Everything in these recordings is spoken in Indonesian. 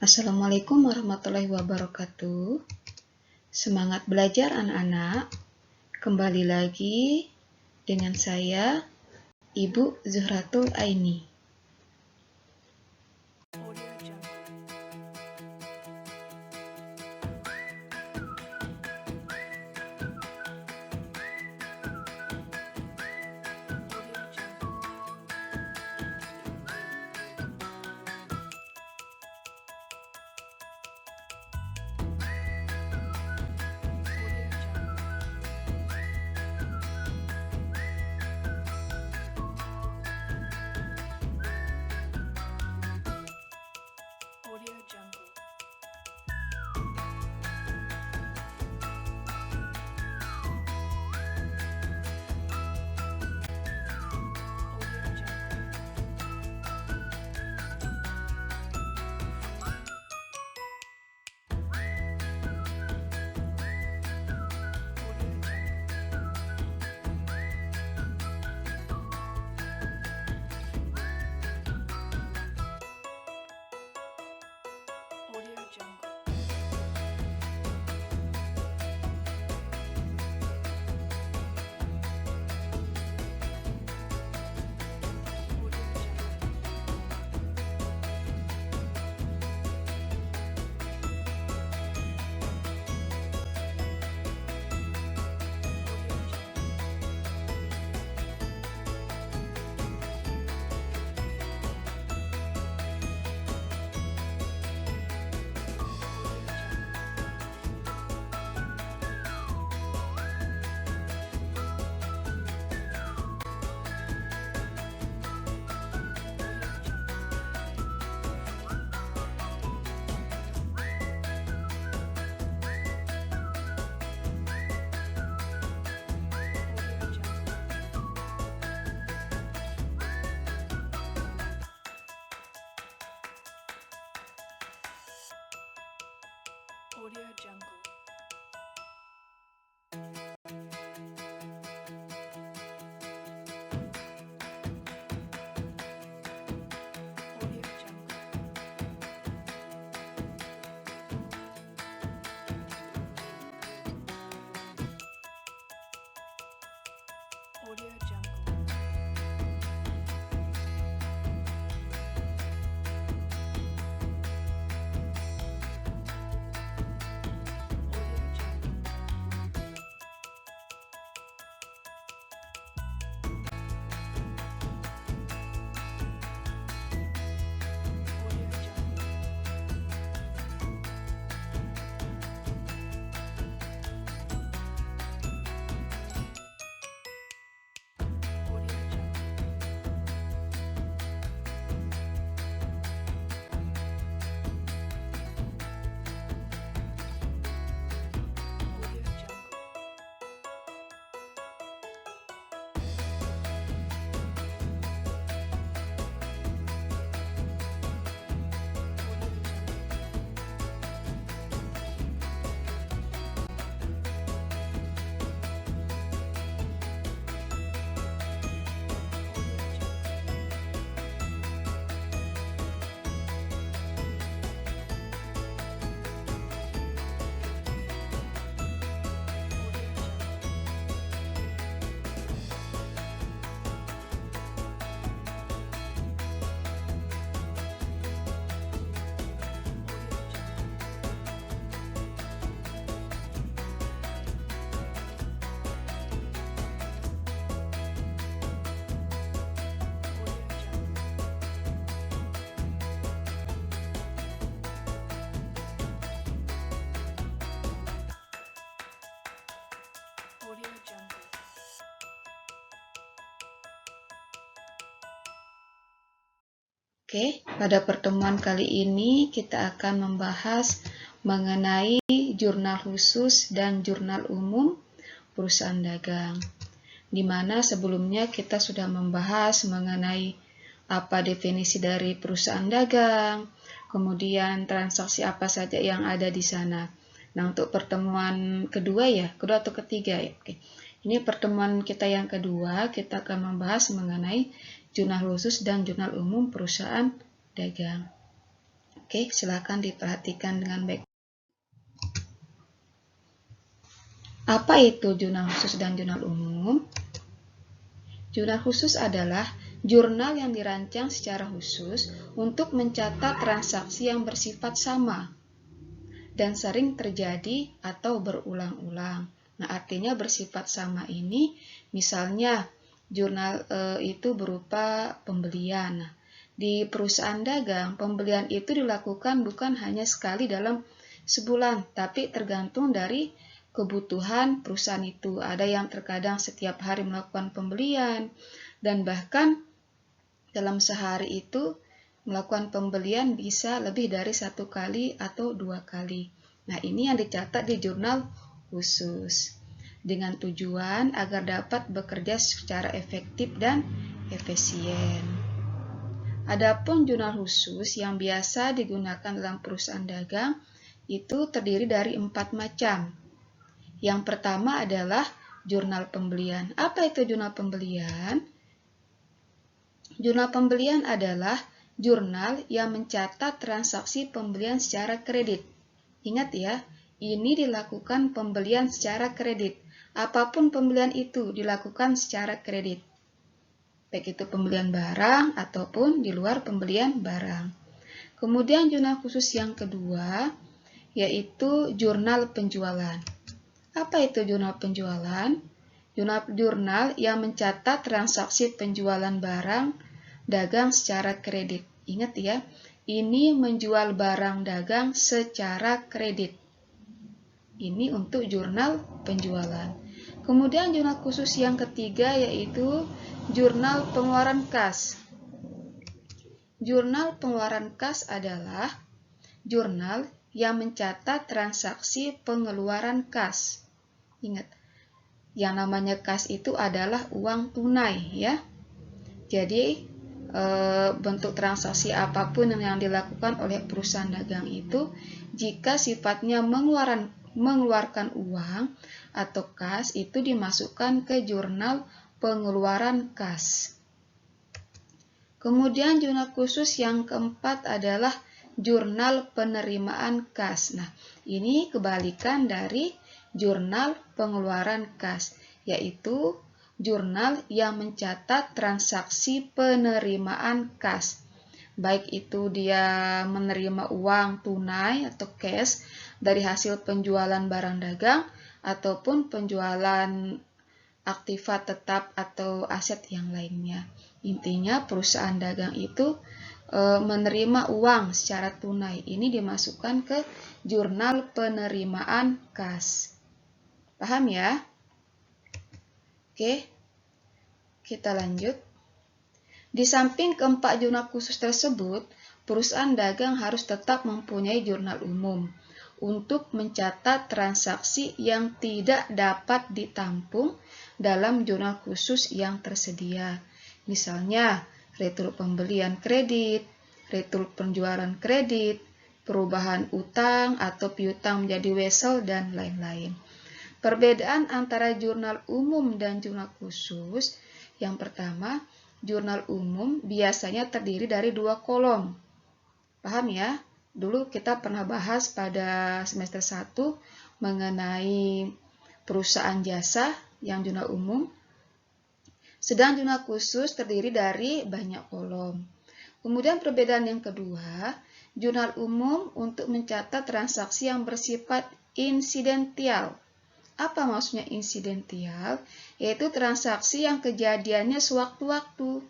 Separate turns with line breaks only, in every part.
Assalamualaikum warahmatullahi wabarakatuh. Semangat belajar anak-anak. Kembali lagi dengan saya, Ibu Zuhratul Aini.
Audio Jungle. Audio Jungle. Audio Jungle. Audio Jungle.
Oke, pada pertemuan kali ini kita akan membahas mengenai jurnal khusus dan jurnal umum perusahaan dagang. Di mana sebelumnya kita sudah membahas mengenai apa definisi dari perusahaan dagang, kemudian transaksi apa saja yang ada di sana. Nah, untuk pertemuan kedua atau ketiga ya. Oke. Ini pertemuan kita yang kedua, kita akan membahas mengenai jurnal khusus dan jurnal umum perusahaan dagang. Oke, silakan diperhatikan dengan baik. Apa itu jurnal khusus dan jurnal umum? Jurnal khusus adalah jurnal yang dirancang secara khusus untuk mencatat transaksi yang bersifat sama dan sering terjadi atau berulang-ulang. Nah, artinya bersifat sama ini, misalnya jurnal itu berupa pembelian. Nah, di perusahaan dagang, pembelian itu dilakukan bukan hanya sekali dalam sebulan, tapi tergantung dari kebutuhan perusahaan itu. Ada yang terkadang setiap hari melakukan pembelian, dan bahkan dalam sehari itu melakukan pembelian bisa lebih dari 1 kali atau 2 kali. Nah, ini yang dicatat di jurnal khusus dengan tujuan agar dapat bekerja secara efektif dan efisien. Adapun jurnal khusus yang biasa digunakan dalam perusahaan dagang itu terdiri dari 4 macam. Yang pertama adalah jurnal pembelian. Apa itu jurnal pembelian? Jurnal pembelian adalah jurnal yang mencatat transaksi pembelian secara kredit. Ingat ya, ini dilakukan pembelian secara kredit. Apapun pembelian itu dilakukan secara kredit. Baik itu pembelian barang ataupun di luar pembelian barang. Kemudian jurnal khusus yang kedua, yaitu jurnal penjualan. Apa itu jurnal penjualan? Jurnal yang mencatat transaksi penjualan barang dagang secara kredit. Ingat ya, ini menjual barang dagang secara kredit. Ini untuk jurnal penjualan. Kemudian jurnal khusus yang ketiga yaitu jurnal pengeluaran kas. Jurnal pengeluaran kas adalah jurnal yang mencatat transaksi pengeluaran kas. Ingat, yang namanya kas itu adalah uang tunai ya. Jadi bentuk transaksi apapun yang dilakukan oleh perusahaan dagang itu, jika sifatnya mengeluarkan uang atau kas, itu dimasukkan ke jurnal pengeluaran kas. Kemudian jurnal khusus yang keempat adalah jurnal penerimaan kas. Nah, ini kebalikan dari jurnal pengeluaran kas, yaitu jurnal yang mencatat transaksi penerimaan kas. Baik itu dia menerima uang tunai atau cash dari hasil penjualan barang dagang ataupun penjualan aktiva tetap atau aset yang lainnya. Intinya perusahaan dagang itu menerima uang secara tunai. Ini dimasukkan ke jurnal penerimaan kas. Paham ya? Oke, kita lanjut. Di samping keempat jurnal khusus tersebut, perusahaan dagang harus tetap mempunyai jurnal umum untuk mencatat transaksi yang tidak dapat ditampung dalam jurnal khusus yang tersedia. Misalnya, retur pembelian kredit, retur penjualan kredit, perubahan utang atau piutang menjadi wesel, dan lain-lain. Perbedaan antara jurnal umum dan jurnal khusus, yang pertama, jurnal umum biasanya terdiri dari 2 kolom. Paham ya? Dulu kita pernah bahas pada semester 1 mengenai perusahaan jasa yang jurnal umum. Sedang jurnal khusus terdiri dari banyak kolom. Kemudian perbedaan yang kedua, jurnal umum untuk mencatat transaksi yang bersifat insidental. Apa maksudnya insidental? Yaitu transaksi yang kejadiannya sewaktu-waktu,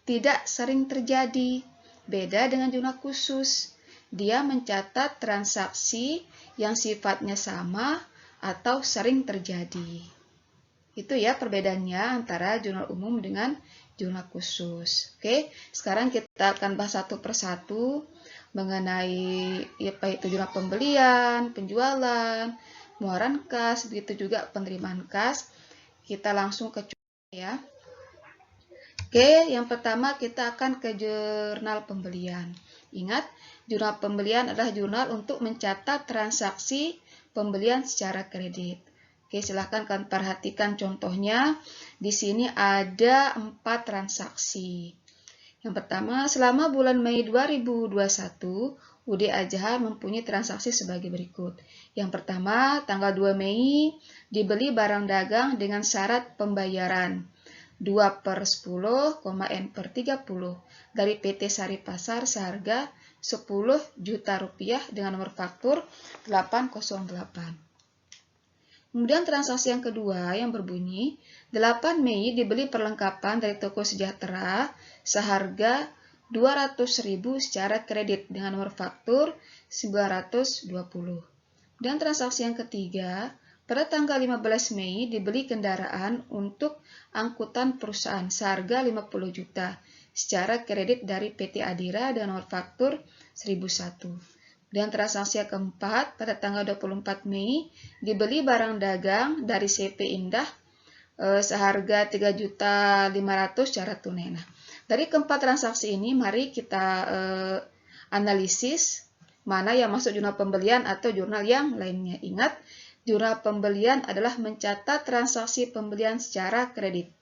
tidak sering terjadi. Beda dengan jurnal khusus. Dia mencatat transaksi yang sifatnya sama atau sering terjadi. Itu ya perbedaannya antara jurnal umum dengan jurnal khusus. Oke, sekarang kita akan bahas satu persatu mengenai apa itu jurnal pembelian, penjualan, pengeluaran kas, begitu juga penerimaan kas. Kita langsung ke contoh ya. Oke, yang pertama kita akan ke jurnal pembelian. Ingat, jurnal pembelian adalah jurnal untuk mencatat transaksi pembelian secara kredit. Oke, silahkan kalian perhatikan contohnya. Di sini ada 4 transaksi. Yang pertama, selama bulan Mei 2021, UD Ajahan mempunyai transaksi sebagai berikut. Yang pertama, tanggal 2 Mei, dibeli barang dagang dengan syarat pembayaran 2/10, N/30 dari PT Sari Pasar seharga 10 juta rupiah dengan nomor faktur 808. Kemudian transaksi yang kedua yang berbunyi 8 Mei dibeli perlengkapan dari toko Sejahtera seharga 200.000 secara kredit dengan nomor faktur 920. Dan transaksi yang ketiga, pada tanggal 15 Mei dibeli kendaraan untuk angkutan perusahaan seharga 50 juta secara kredit dari PT Adira dengan nomor faktur 1001. Dan transaksi yang keempat, pada tanggal 24 Mei, dibeli barang dagang dari CP Indah seharga 3.500.000 secara tunai. Nah, dari keempat transaksi ini, mari kita analisis mana yang masuk jurnal pembelian atau jurnal yang lainnya. Ingat, jurnal pembelian adalah mencatat transaksi pembelian secara kredit.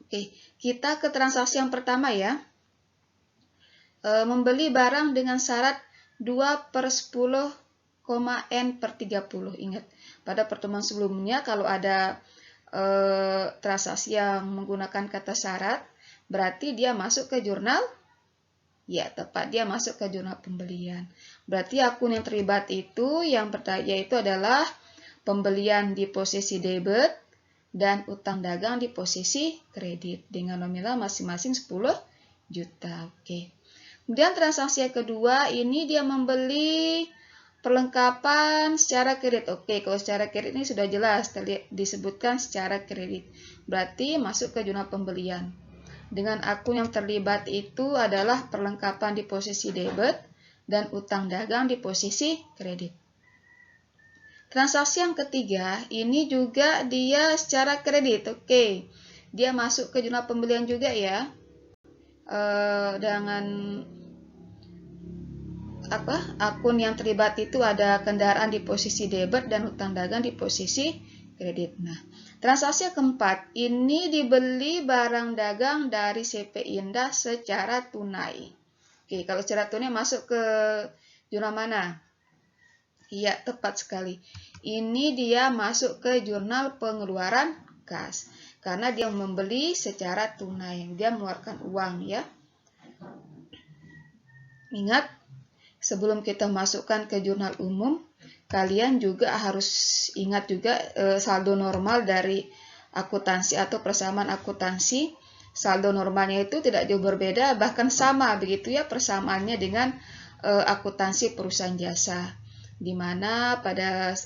Oke, kita ke transaksi yang pertama ya. Membeli barang dengan syarat 2/10, N/30. Ingat, pada pertemuan sebelumnya kalau ada transaksi yang menggunakan kata syarat, berarti dia masuk ke jurnal, ya tepat, dia masuk ke jurnal pembelian. Berarti akun yang terlibat itu yang pertama yaitu adalah pembelian di posisi debit dan utang dagang di posisi kredit dengan nominal masing-masing 10 juta. Oke. Kemudian transaksi yang kedua, ini dia membeli perlengkapan secara kredit. Oke, kalau secara kredit ini sudah jelas disebutkan secara kredit. Berarti masuk ke jurnal pembelian. Dengan akun yang terlibat itu adalah perlengkapan di posisi debit dan utang dagang di posisi kredit. Transaksi yang ketiga, ini juga dia secara kredit. Oke, dia masuk ke jurnal pembelian juga ya. Dengan akun yang terlibat itu ada kendaraan di posisi debit dan utang dagang di posisi kredit. Nah, transaksi yang keempat, ini dibeli barang dagang dari CP Indah secara tunai. Oke, kalau secara tunai masuk ke jurnal mana? Iya, tepat sekali. Ini dia masuk ke jurnal pengeluaran kas. Karena dia membeli secara tunai, dia mengeluarkan uang ya. Ingat, sebelum kita masukkan ke jurnal umum, kalian juga harus ingat juga saldo normal dari akuntansi atau persamaan akuntansi. Saldo normalnya itu tidak jauh berbeda, bahkan sama begitu ya persamaannya dengan akuntansi perusahaan jasa. Di mana pada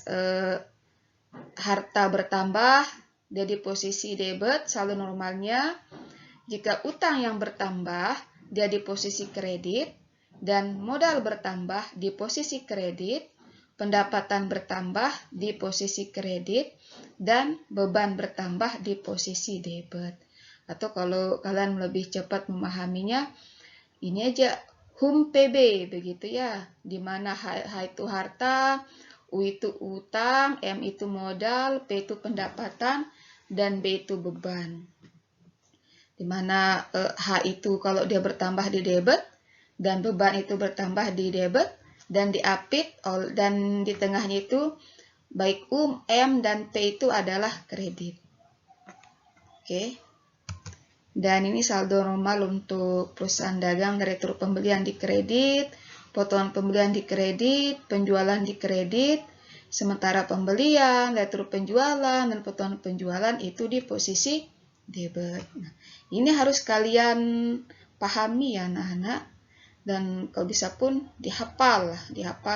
harta bertambah, dia di posisi debit, saldo normalnya. Jika utang yang bertambah, dia di posisi kredit. Dan modal bertambah di posisi kredit, pendapatan bertambah di posisi kredit, dan beban bertambah di posisi debit. Atau kalau kalian lebih cepat memahaminya, ini aja HUM PB begitu ya, di mana H itu harta, U itu utang, M itu modal, P itu pendapatan, dan B itu beban. Di mana H itu kalau dia bertambah di debit, dan beban itu bertambah di debit, dan diapit, dan di tengahnya itu baik U, M, dan P itu adalah kredit. Oke. Dan ini saldo normal untuk perusahaan dagang dari turut pembelian di kredit, potongan pembelian di kredit, penjualan di kredit, sementara pembelian dari turut penjualan dan potongan penjualan itu di posisi debit. Nah, ini harus kalian pahami ya anak-anak. Dan kalau bisa pun dihafal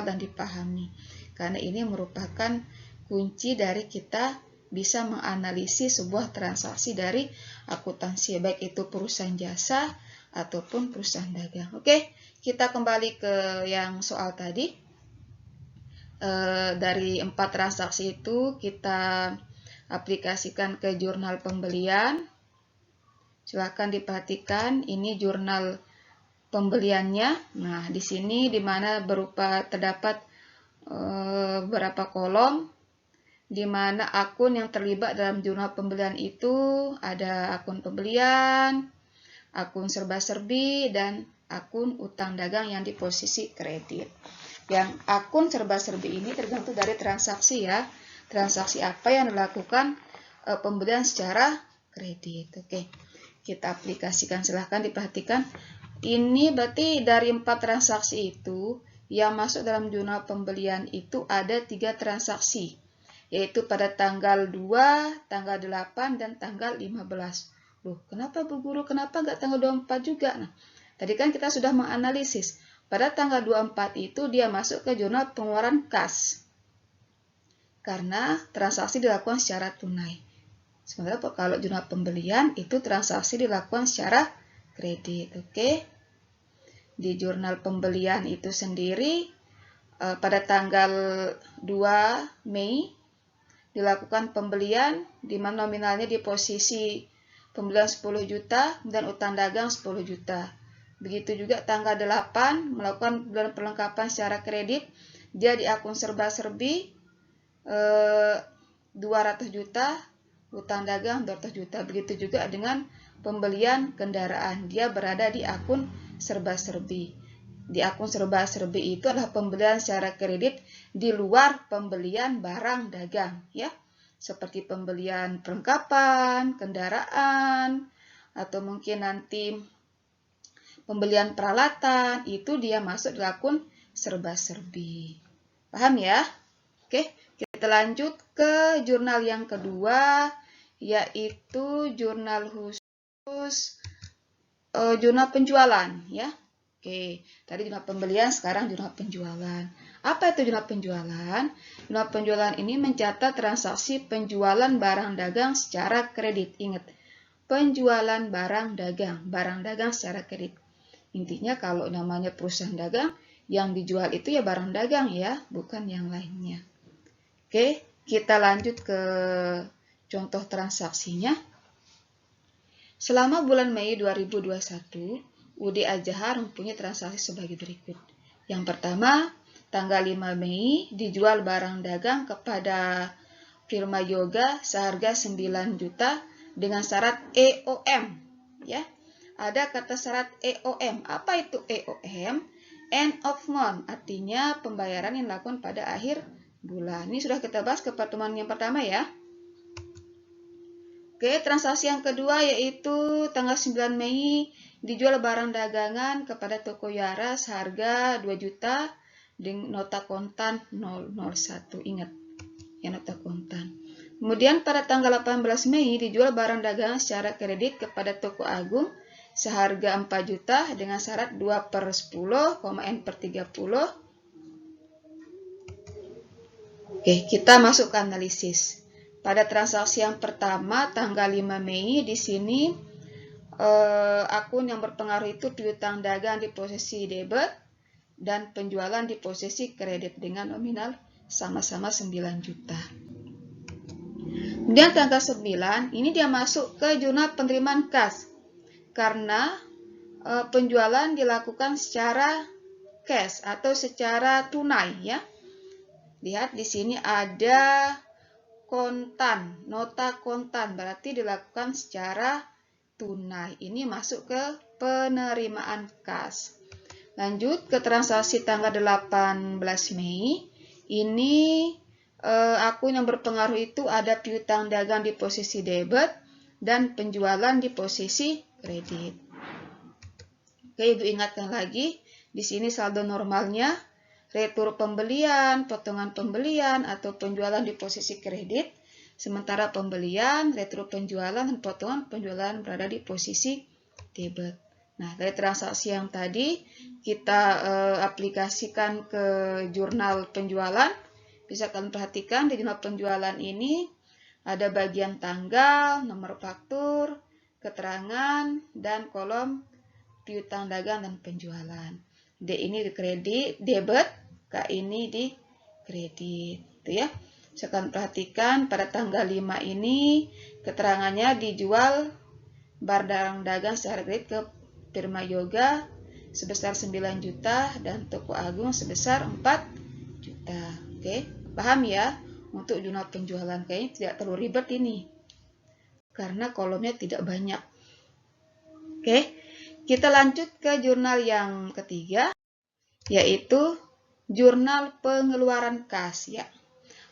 dan dipahami. Karena ini merupakan kunci dari kita bisa menganalisis sebuah transaksi dari akuntansi, baik itu perusahaan jasa ataupun perusahaan dagang. Oke, kita kembali ke yang soal tadi. Dari 4 transaksi itu kita aplikasikan ke jurnal pembelian. Silahkan diperhatikan, ini jurnal pembeliannya. Nah, di sini di mana berupa terdapat beberapa kolom di mana akun yang terlibat dalam jurnal pembelian itu ada akun pembelian, akun serba-serbi, dan akun utang dagang yang di posisi kredit. Yang akun serba-serbi ini tergantung dari transaksi ya. Transaksi apa yang dilakukan pembelian secara kredit. Oke, kita aplikasikan, silahkan diperhatikan. Ini berarti dari 4 transaksi itu, yang masuk dalam jurnal pembelian itu ada 3 transaksi, yaitu pada tanggal 2, tanggal 8, dan tanggal 15. Loh, kenapa Bu Guru? Kenapa nggak tanggal 24 juga? Nah, tadi kan kita sudah menganalisis. Pada tanggal 24 itu dia masuk ke jurnal pengeluaran kas. Karena transaksi dilakukan secara tunai. Sementara kalau jurnal pembelian itu transaksi dilakukan secara kredit. Oke. Di jurnal pembelian itu sendiri pada tanggal 2 Mei dilakukan pembelian di mana nominalnya di posisi pembelian 10 juta dan utang dagang 10 juta. Begitu juga tanggal 8 melakukan pembelian perlengkapan secara kredit, dia di akun serba-serbi 200 juta, utang dagang 200 juta. Begitu juga dengan pembelian kendaraan, dia berada di akun serba-serbi. Di akun serba-serbi itu adalah pembelian secara kredit di luar pembelian barang dagang ya. Seperti pembelian perlengkapan, kendaraan, atau mungkin nanti pembelian peralatan, itu dia masuk di akun serba-serbi. Paham ya? Oke, kita lanjut ke jurnal yang kedua, yaitu jurnal khusus jurnal penjualan ya. Oke, tadi jurnal pembelian, sekarang jurnal penjualan. Apa itu jurnal penjualan? Jurnal penjualan ini mencatat transaksi penjualan barang dagang secara kredit. Ingat, penjualan barang dagang secara kredit. Intinya kalau namanya perusahaan dagang, yang dijual itu ya barang dagang ya, bukan yang lainnya. Oke, kita lanjut ke contoh transaksinya. Selama bulan Mei 2021, UD Al-Jahar mempunyai transaksi sebagai berikut. Yang pertama, tanggal 5 Mei dijual barang dagang kepada firma Yoga seharga 9 juta dengan syarat EOM ya. Ada kata syarat EOM. Apa itu EOM? End of month, artinya pembayaran yang dilakukan pada akhir bulan. Ini sudah kita bahas ke pertemuan yang pertama ya. Oke, transaksi yang kedua yaitu tanggal 9 Mei dijual barang dagangan kepada toko Yara seharga 2 juta dengan nota kontan 001. Ingat, ya nota kontan. Kemudian pada tanggal 18 Mei dijual barang dagangan secara kredit kepada toko Agung seharga 4 juta dengan syarat 2/10, N/30. Oke, kita masuk ke analisis. Pada transaksi yang pertama tanggal 5 Mei di sini akun yang berpengaruh itu piutang dagang di posisi debit dan penjualan di posisi kredit dengan nominal sama-sama 9 juta. Kemudian tanggal 9 ini dia masuk ke jurnal penerimaan kas karena penjualan dilakukan secara cash atau secara tunai ya. Lihat di sini ada kontan, nota kontan berarti dilakukan secara tunai. Ini masuk ke penerimaan kas. Lanjut ke transaksi tanggal 18 Mei. Ini akun yang berpengaruh itu ada piutang dagang di posisi debit dan penjualan di posisi kredit. Oke, Ibu ingatkan lagi, di sini saldo normalnya retur pembelian, potongan pembelian, atau penjualan di posisi kredit. Sementara pembelian, retur penjualan, dan potongan penjualan berada di posisi debit. Nah, dari transaksi yang tadi, kita aplikasikan ke jurnal penjualan. Bisa kalian perhatikan di jurnal penjualan ini, ada bagian tanggal, nomor faktur, keterangan, dan kolom piutang dagang dan penjualan. D ini di kredit, debit, K ini di kredit, gitu ya. Sekarang perhatikan pada tanggal 5 ini keterangannya dijual barang dagang secara kredit ke firma Yoga sebesar 9 juta dan toko Agung sebesar 4 juta. Oke, paham ya? Untuk jurnal penjualan kayaknya tidak terlalu ribet ini karena kolomnya tidak banyak. Oke, Kita lanjut ke jurnal yang ketiga, yaitu jurnal pengeluaran kas, ya.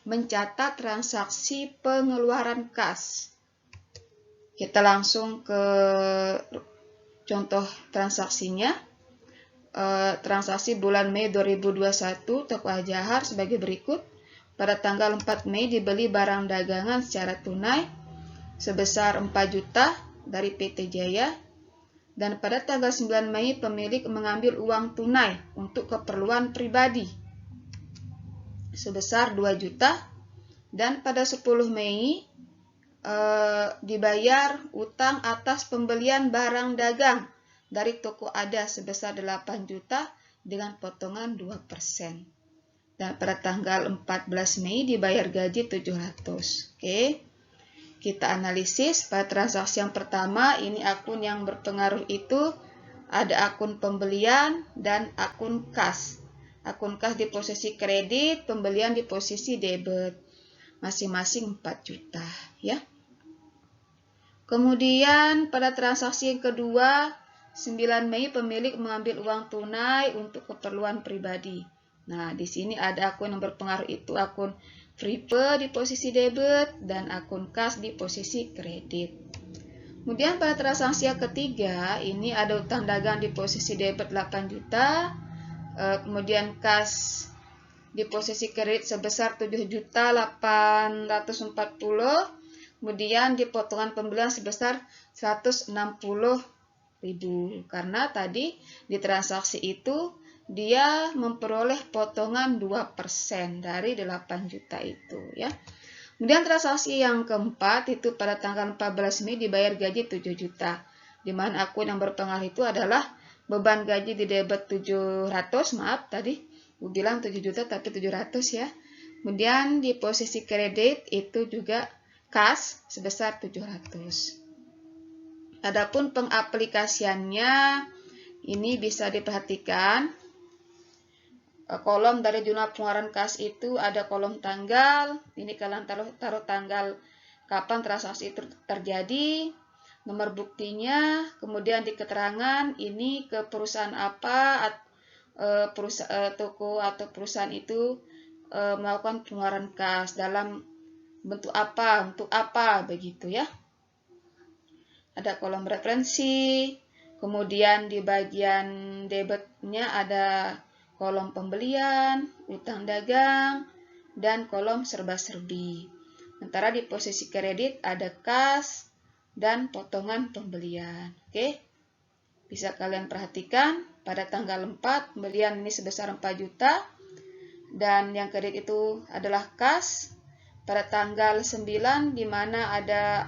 Mencatat transaksi pengeluaran kas. Kita langsung ke contoh transaksinya. Transaksi bulan Mei 2021 Toko Al-Jahar sebagai berikut. Pada tanggal 4 Mei dibeli barang dagangan secara tunai sebesar 4 juta dari PT Jaya. Dan pada tanggal 9 Mei pemilik mengambil uang tunai untuk keperluan pribadi sebesar 2 juta. Dan pada 10 Mei dibayar utang atas pembelian barang dagang dari toko Ada sebesar 8 juta dengan potongan 2%. Dan pada tanggal 14 Mei dibayar gaji 700. Oke. Kita analisis pada transaksi yang pertama, ini akun yang berpengaruh itu ada akun pembelian dan akun kas. Akun kas di posisi kredit, pembelian di posisi debit. Masing-masing 4 juta, ya. Kemudian pada transaksi yang kedua, 9 Mei pemilik mengambil uang tunai untuk keperluan pribadi. Nah, di sini ada akun yang berpengaruh itu akun Freepay di posisi debit dan akun kas di posisi kredit. Kemudian pada transaksi yang ketiga, ini ada utang dagang di posisi debit 8 juta, kemudian kas di posisi kredit sebesar 7.840.000, kemudian di potongan pembelian sebesar 160.000, karena tadi di transaksi itu dia memperoleh potongan 2% dari 8 juta itu, ya. Kemudian transaksi yang keempat itu pada tanggal 14 Mei dibayar gaji 7 juta, di mana akun yang berpengaruh itu adalah beban gaji di debit 700, maaf tadi gue bilang 7 juta tapi 700, ya. Kemudian di posisi kredit itu juga kas sebesar 700. Adapun pengaplikasiannya ini bisa diperhatikan. Kolom dari jurnal pengeluaran kas itu ada kolom tanggal. Ini kalian taruh tanggal kapan transaksi itu terjadi, nomor buktinya, kemudian di keterangan ini ke perusahaan apa, toko atau perusahaan itu melakukan pengeluaran kas dalam bentuk apa begitu, ya. Ada kolom referensi, kemudian di bagian debitnya ada kolom pembelian, utang dagang, dan kolom serba-serbi. Sementara di posisi kredit ada kas dan potongan pembelian. Oke, bisa kalian perhatikan pada tanggal 4 pembelian ini sebesar 4 juta dan yang kredit itu adalah kas. Pada tanggal 9 di mana ada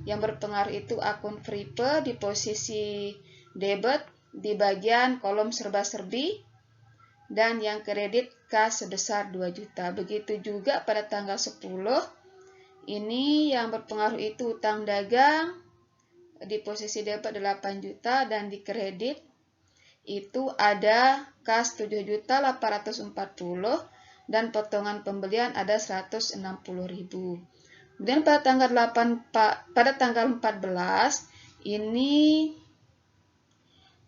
yang berpengaruh itu akun Freepay di posisi debit di bagian kolom serba-serbi. Dan yang kredit kas sebesar 2 juta. Begitu juga pada tanggal 10, ini yang berpengaruh itu utang dagang di posisi debit 8 juta dan di kredit itu ada kas 7.840 dan potongan pembelian ada 160.000. Kemudian pada tanggal 14 ini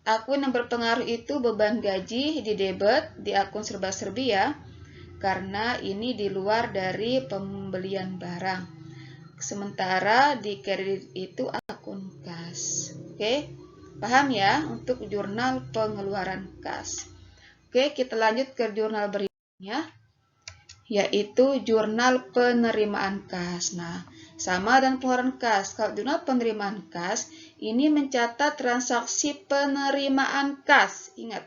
akun yang berpengaruh itu beban gaji di debit di akun serba-serbi, ya, karena ini di luar dari pembelian barang. Sementara di kredit itu akun kas. Oke, paham ya untuk jurnal pengeluaran kas. Oke, kita lanjut ke jurnal berikutnya, yaitu jurnal penerimaan kas. Nah, sama dan pengeluaran kas. Kalau jurnal penerimaan kas, ini mencatat transaksi penerimaan kas. Ingat,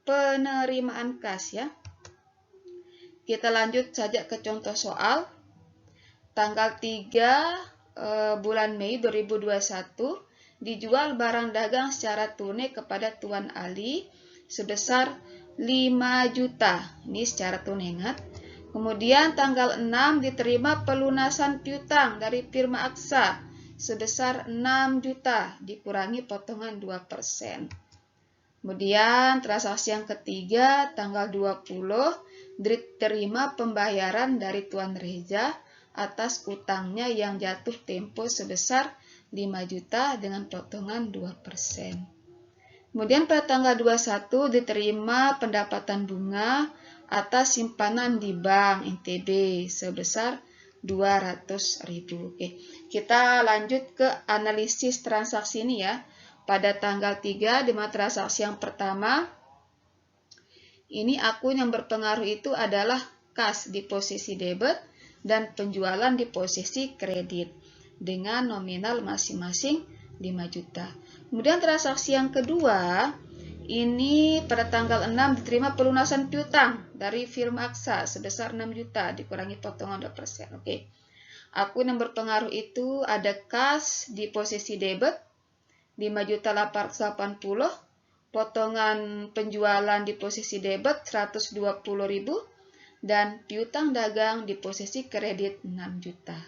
penerimaan kas, ya. Kita lanjut saja ke contoh soal. Tanggal 3 bulan Mei 2021, dijual barang dagang secara tunai kepada Tuan Ali sebesar 5 juta. Ini secara tunai, ingat. Kemudian tanggal 6 diterima pelunasan piutang dari firma Aksa sebesar 6 juta dikurangi potongan 2%. Kemudian transaksi yang ketiga tanggal 20 diterima pembayaran dari Tuan Reza atas utangnya yang jatuh tempo sebesar 5 juta dengan potongan 2%. Kemudian pada tanggal 21 diterima pendapatan bunga atas simpanan di Bank NTB sebesar 200.000. Oke, kita lanjut ke analisis transaksi ini ya. Pada tanggal 3 di mana transaksi yang pertama, ini akun yang berpengaruh itu adalah kas di posisi debit dan penjualan di posisi kredit dengan nominal masing-masing 5 juta. Kemudian transaksi yang kedua, ini pada tanggal 6 diterima pelunasan piutang dari firma Aksa sebesar 6 juta dikurangi potongan 2%. Oke. Akun yang berpengaruh itu ada kas di posisi debit 5.880, potongan penjualan di posisi debit 120.000 dan piutang dagang di posisi kredit 6 juta.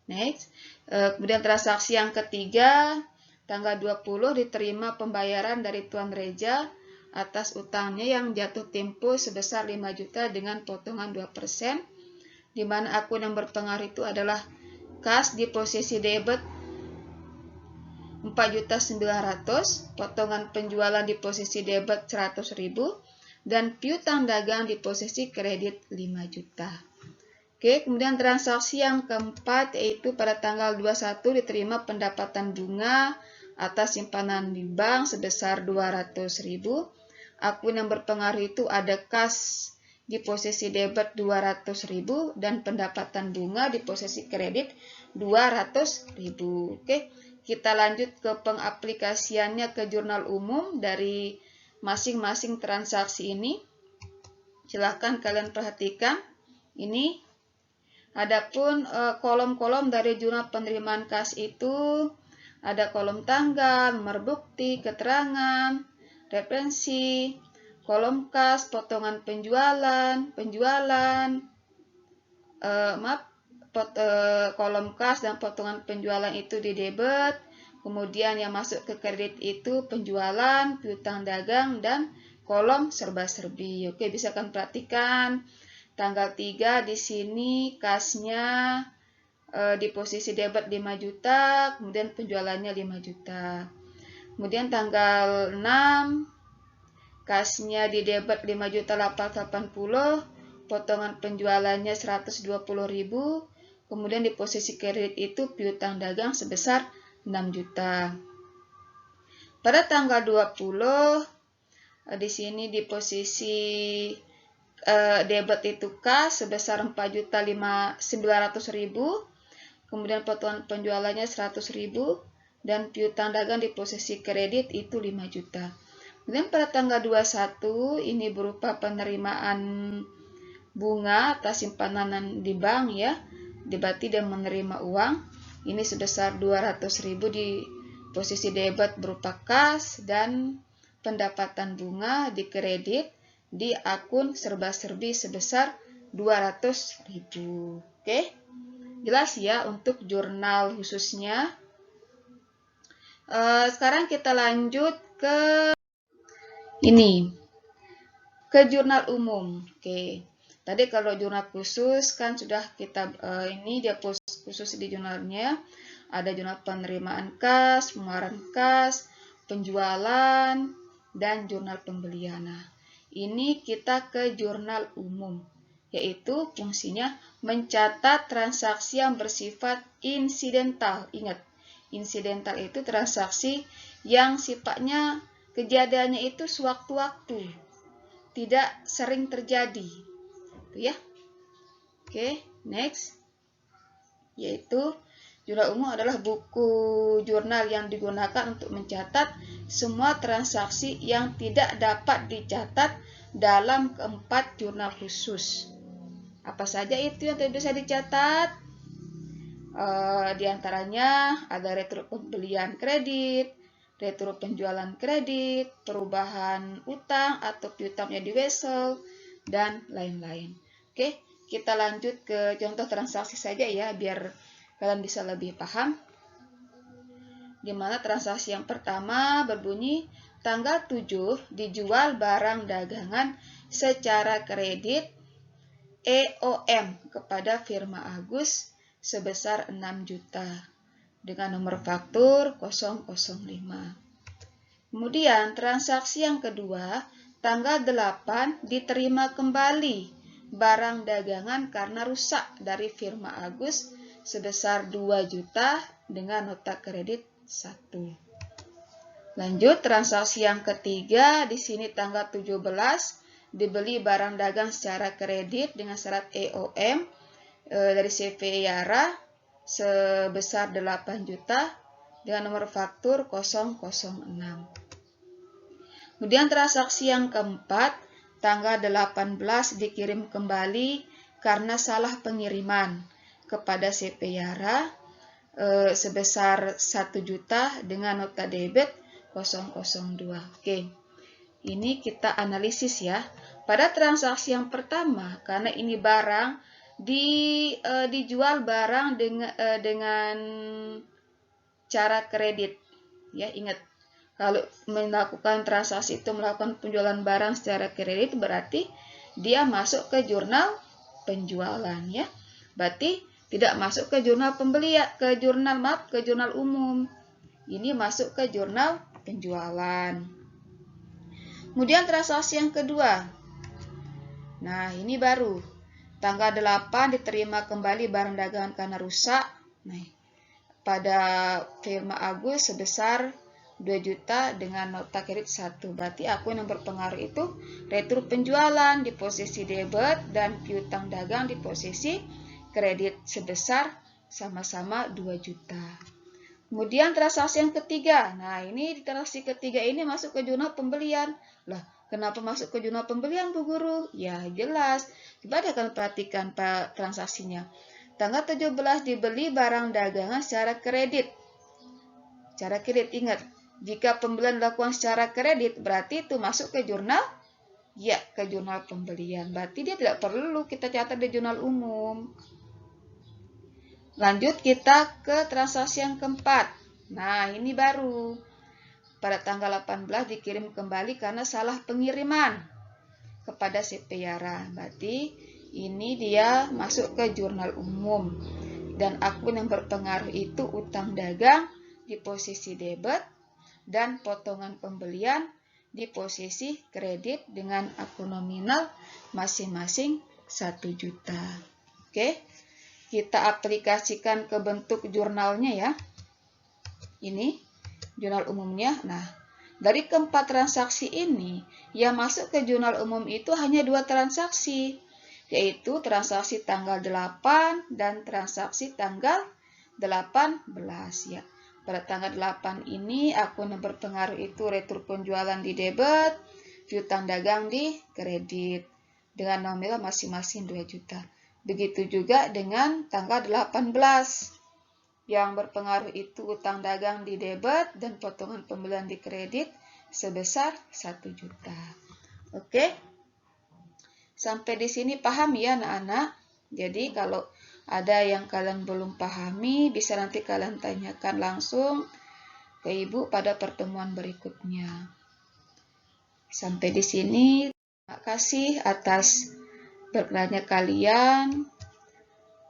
Next, kemudian transaksi yang ketiga, tanggal 20 diterima pembayaran dari Tuan Reja atas utangnya yang jatuh tempo sebesar 5 juta dengan potongan 2%, di mana akun yang berpengaruh itu adalah kas di posisi debit 4.900.000, potongan penjualan di posisi debit 100.000, dan piutang dagang di posisi kredit 5 juta. Oke, kemudian transaksi yang keempat yaitu pada tanggal 21 diterima pendapatan bunga atas simpanan di bank sebesar 200.000. Akun yang berpengaruh itu ada kas di posisi debit 200.000 dan pendapatan bunga di posisi kredit 200.000. Oke, kita lanjut ke pengaplikasiannya ke jurnal umum dari masing-masing transaksi ini. Silahkan kalian perhatikan. Ini adapun kolom-kolom dari jurnal penerimaan kas itu ada kolom tanggal, nomor bukti, keterangan, referensi, kolom kas, potongan penjualan, kolom kas dan potongan penjualan itu di debit, kemudian yang masuk ke kredit itu penjualan, piutang dagang, dan kolom serba-serbi. Oke, bisa kalian perhatikan tanggal 3 di sini kasnya di posisi debit 5 juta, kemudian penjualannya 5 juta. Kemudian tanggal 6 kasnya di debit 5.880, potongan penjualannya 120.000. Kemudian di posisi kredit itu piutang dagang sebesar 6 juta. Pada tanggal 20 di sini di posisi debit itu kas sebesar 4.900.000. Kemudian potongan penjualannya 100.000 dan piutang dagang di posisi kredit itu 5 juta. Kemudian pada tanggal 21 ini berupa penerimaan bunga atas simpanan di bank ya. Berarti dia menerima uang ini sebesar 200.000 di posisi debit berupa kas dan pendapatan bunga di kredit di akun serba-serbi sebesar 200.000. Oke, jelas ya untuk jurnal khususnya. Sekarang kita lanjut ke ini, ke jurnal umum. Oke. Tadi kalau jurnal khusus kan sudah kita ini dia khusus di jurnalnya. Ada jurnal penerimaan kas, pengeluaran kas, penjualan, dan jurnal pembelian. Nah, ini kita ke jurnal umum, yaitu fungsinya mencatat transaksi yang bersifat insidental. Ingat, insidental itu transaksi yang sifatnya kejadiannya itu sewaktu-waktu, tidak sering terjadi. Itu ya. Oke, next. Yaitu jurnal umum adalah buku jurnal yang digunakan untuk mencatat semua transaksi yang tidak dapat dicatat dalam keempat jurnal khusus. Apa saja itu yang tidak bisa dicatat? Di antaranya ada retro pembelian kredit, retro penjualan kredit, perubahan utang atau piutangnya di wesel, dan lain-lain. Oke, kita lanjut ke contoh transaksi saja ya, biar kalian bisa lebih paham. Di mana transaksi yang pertama berbunyi tanggal 7 dijual barang dagangan secara kredit EOM kepada firma Agus sebesar 6 juta dengan nomor faktur 005. Kemudian transaksi yang kedua, tanggal 8 diterima kembali barang dagangan karena rusak dari firma Agus sebesar 2 juta dengan nota kredit 1. Lanjut, transaksi yang ketiga, di sini tanggal 17 dibeli barang dagang secara kredit dengan syarat EOM dari CV Yara sebesar 8 juta dengan nomor faktur 006. Kemudian transaksi yang keempat, tanggal 18 dikirim kembali karena salah pengiriman kepada CP Yara sebesar 1 juta dengan nota debit 002. Oke, ini kita analisis ya. Pada transaksi yang pertama, karena ini barang dijual barang dengan cara kredit. Ya, ingat. Kalau melakukan transaksi itu melakukan penjualan barang secara kredit, berarti dia masuk ke jurnal penjualan ya. Berarti tidak masuk ke jurnal pembelian, ke jurnal umum. Ini masuk ke jurnal penjualan. Kemudian transaksi yang kedua. Nah, ini baru. Tanggal 8 diterima kembali barang dagangan karena rusak. Nah, pada firma Agus sebesar 2 juta dengan nota kredit 1. Berarti akun yang berpengaruh itu retur penjualan di posisi debit dan piutang dagang di posisi kredit sebesar sama-sama 2 juta. Kemudian transaksi yang ketiga. Nah, ini di transaksi ketiga ini masuk ke jurnal pembelian. Lah, kenapa masuk ke jurnal pembelian, Bu Guru? Ya, jelas. Coba akan perhatikan transaksinya. Tanggal 17 dibeli barang dagangan secara kredit. Cara kredit, ingat. Jika pembelian dilakukan secara kredit, berarti itu masuk ke jurnal? Ya, ke jurnal pembelian. Berarti dia tidak perlu kita catat di jurnal umum. Lanjut kita ke transaksi yang keempat. Nah, ini baru. Pada tanggal 18 dikirim kembali karena salah pengiriman kepada CP Yara. Berarti ini dia masuk ke jurnal umum. Dan akun yang berpengaruh itu utang dagang di posisi debit dan potongan pembelian di posisi kredit dengan akun nominal masing-masing 1 juta. Oke, kita aplikasikan ke bentuk jurnalnya ya. Ini jurnal umumnya. Nah, dari keempat transaksi ini, yang masuk ke jurnal umum itu hanya 2 transaksi, yaitu transaksi tanggal 8 dan transaksi tanggal 18 ya. Pada tanggal 8 ini akun yang berpengaruh itu retur penjualan di debit, piutang dagang di kredit dengan nominal masing-masing 2 juta. Begitu juga dengan tanggal 18 yang berpengaruh itu utang dagang di debit dan potongan pembelian di kredit sebesar 1 juta. Oke. Sampai di sini paham ya anak-anak? Jadi kalau ada yang kalian belum pahami, bisa nanti kalian tanyakan langsung ke Ibu pada pertemuan berikutnya. Sampai di sini, terima kasih atas berkenannya kalian.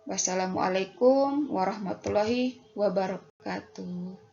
Wassalamualaikum warahmatullahi wabarakatuh.